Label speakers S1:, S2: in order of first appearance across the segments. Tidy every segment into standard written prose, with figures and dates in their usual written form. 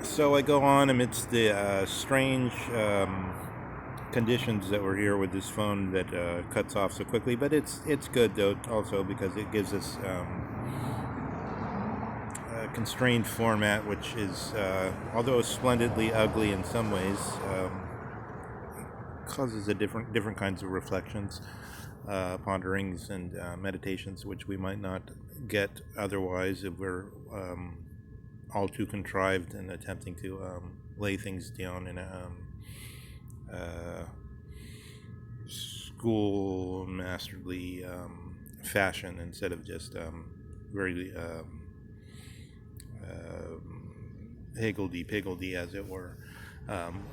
S1: So I go on amidst the strange conditions that we're here with this phone that cuts off so quickly. But it's good though also because it gives us a constrained format, which is although splendidly ugly in some ways, causes a different kinds of reflections, ponderings, and meditations, which we might not get otherwise if we're all too contrived in attempting to lay things down in a school masterly fashion instead of just very higgledy-piggledy, as it were.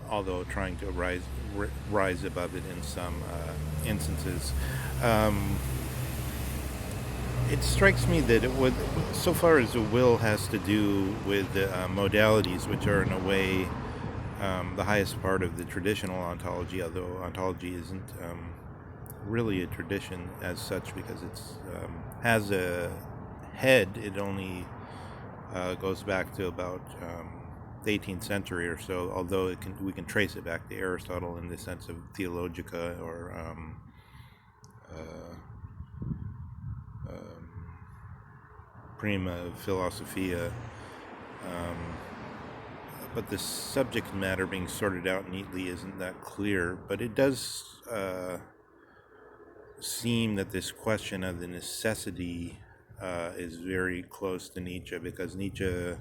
S1: Although trying to rise above it in some instances. Um, it strikes me that so far as the will has to do with the modalities, which are in a way the highest part of the traditional ontology, although ontology isn't really a tradition as such because it's has a head. It only goes back to about the 18th century or so, although we can trace it back to Aristotle in the sense of theologica or prima philosophia. Um, but the subject matter being sorted out neatly isn't that clear. But it does seem that this question of the necessity is very close to Nietzsche, because Nietzsche,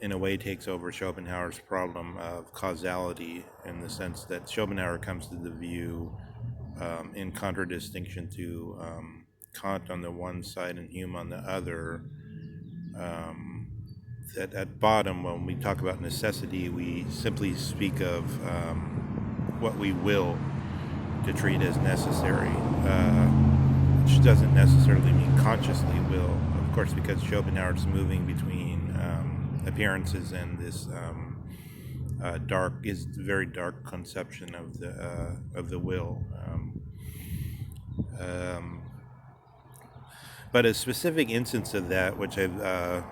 S1: in a way, takes over Schopenhauer's problem of causality, in the sense that Schopenhauer comes to the view, in contradistinction to Kant on the one side and Hume on the other, um, that at bottom, when we talk about necessity, we simply speak of what we will to treat as necessary, which doesn't necessarily mean consciously will, of course, because Schopenhauer's moving between appearances and this very dark conception of the will. Um, but a specific instance of that, which I've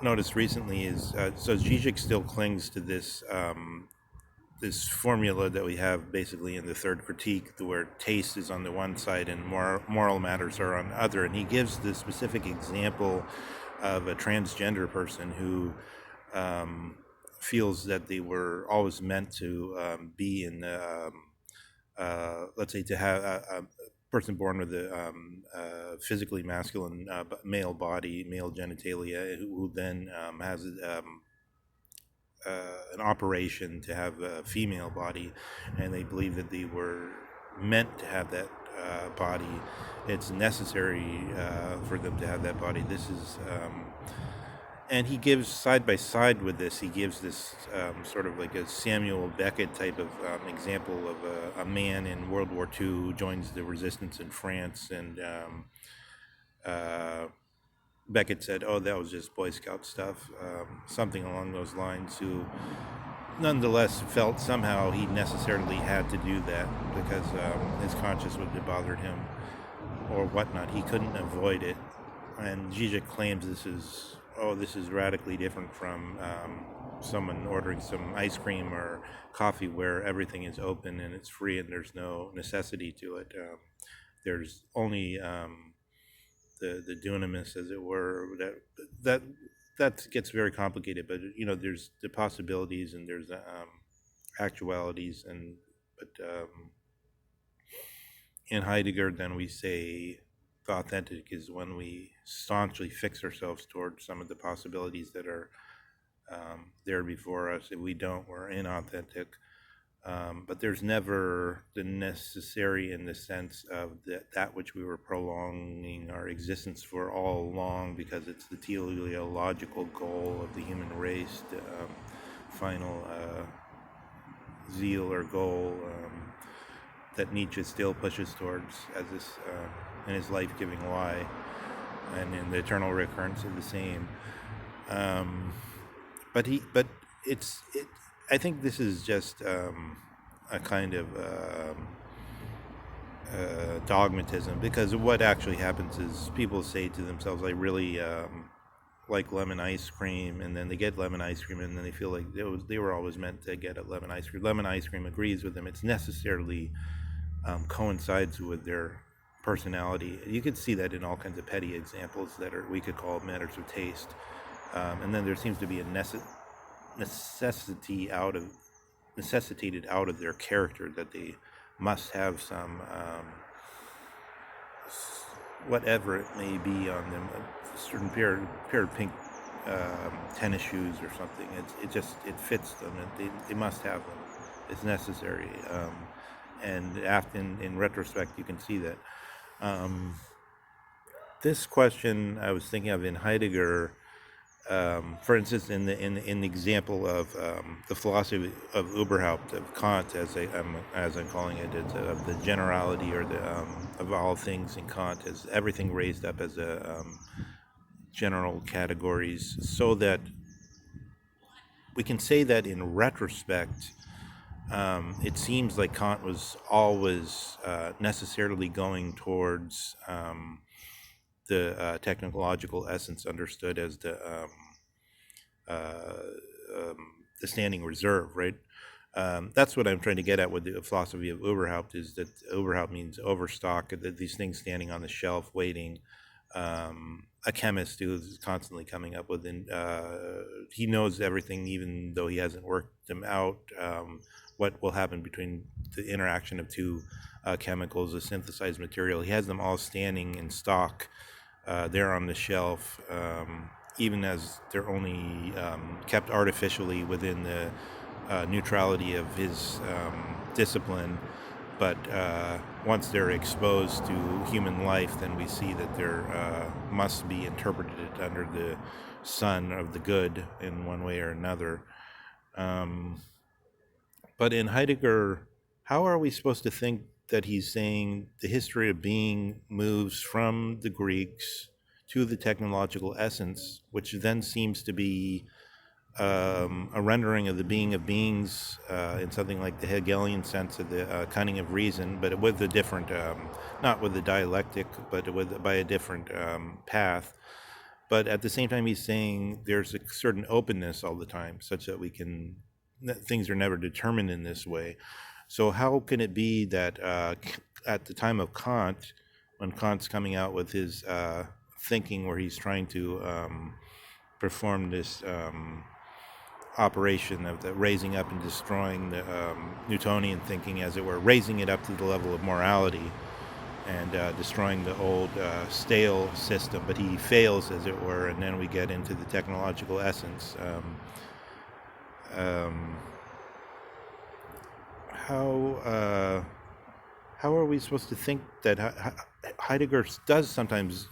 S1: noticed recently, is so Zizek still clings to this formula that we have basically in the third critique, where taste is on the one side and moral matters are on the other. And he gives the specific example of a transgender person who feels that they were always meant to be in the, let's say, to have a person born with a physically masculine male body, male genitalia, who then has an operation to have a female body, and they believe that they were meant to have that body. It's necessary for them to have that body. This is, and he gives side by side with this. He gives this sort of like a Samuel Beckett type of example of a man in World War II who joins the resistance in France, and Beckett said, "Oh, that was just Boy Scout stuff," something along those lines. Who, nonetheless, felt somehow he necessarily had to do that because his conscience would have bothered him, or whatnot. He couldn't avoid it. And Zizek claims this is radically different from someone ordering some ice cream or coffee, where everything is open and it's free and there's no necessity to it. There's only the dunamis, as it were. That gets very complicated, but there's the possibilities and there's actualities, and but in Heidegger, then we say the authentic is when we staunchly fix ourselves towards some of the possibilities that are there before us. If we don't, we're inauthentic. But there's never the necessary, in the sense of that which we were prolonging our existence for all along, because it's the teleological goal of the human race, the final zeal or goal that Nietzsche still pushes towards as this in his life-giving lie, and in the eternal recurrence of the same. Um, but I think this is just a kind of dogmatism, because what actually happens is people say to themselves, I really like lemon ice cream, and then they get lemon ice cream, and then they feel like they were always meant to get a lemon ice cream. Lemon ice cream agrees with them. It's necessarily coincides with their personality. You could see that in all kinds of petty examples that we could call matters of taste. And then there seems to be a necessitated out of their character that they must have some whatever it may be on them, a certain pair of pink tennis shoes or something. It fits them, and they must have them. It's necessary. And after, in retrospect, you can see that. This question I was thinking of in Heidegger, for instance, in the example of the philosophy of Überhaupt, of Kant, as I'm calling it, of the generality or the of all things in Kant, as everything raised up as a general categories, so that we can say that in retrospect, it seems like Kant was always necessarily going towards the technological essence understood as the standing reserve, right? That's what I'm trying to get at with the philosophy of Überhaupt, is that Überhaupt means overstock, that these things standing on the shelf waiting. A chemist who's constantly coming up with, he knows everything even though he hasn't worked them out. What will happen between the interaction of two chemicals, a synthesized material. He has them all standing in stock there on the shelf, even as they're only kept artificially within the neutrality of his discipline. But once they're exposed to human life, then we see that there must be interpreted under the sun of the good in one way or another. But in Heidegger, how are we supposed to think that he's saying the history of being moves from the Greeks to the technological essence, which then seems to be a rendering of the being of beings in something like the Hegelian sense of the cunning of reason, but with a different, not with the dialectic, but by a different path. But at the same time, he's saying there's a certain openness all the time, such that things are never determined in this way. So how can it be that at the time of Kant, when Kant's coming out with his thinking, where he's trying to perform this operation of the raising up and destroying the Newtonian thinking, as it were, raising it up to the level of morality and destroying the old stale system, but he fails, as it were, and then we get into the technological essence. How are we supposed to think that Heidegger does sometimes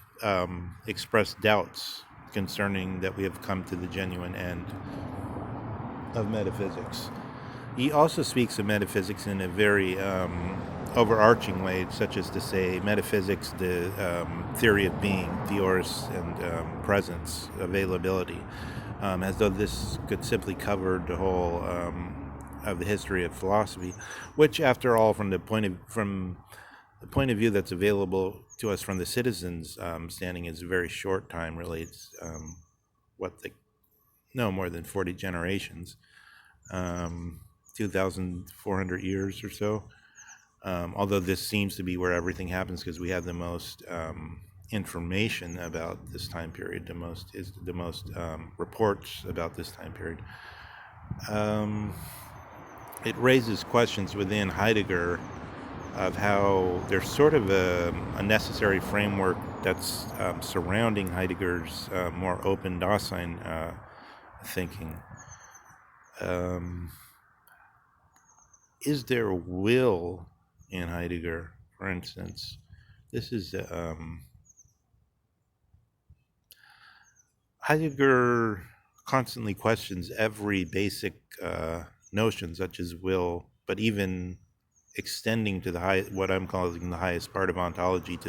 S1: express doubts concerning that we have come to the genuine end of metaphysics? He also speaks of metaphysics in a very overarching way, such as to say metaphysics, the theory of being, theoris, and presence, availability, as though this could simply cover the whole of the history of philosophy, which, after all, from the point of view that's available to us from the citizens' standing, is a very short time. Really, it's no more than 40 generations, 2,400 years or so. Although this seems to be where everything happens, because we have the most information about this time period, the most reports about this time period. It raises questions within Heidegger of how there's sort of a necessary framework that's surrounding Heidegger's more open Dasein thinking. Is there will in Heidegger, for instance? This is Heidegger constantly questions every basic notion, such as will, but even extending to what I'm calling the highest part of ontology, to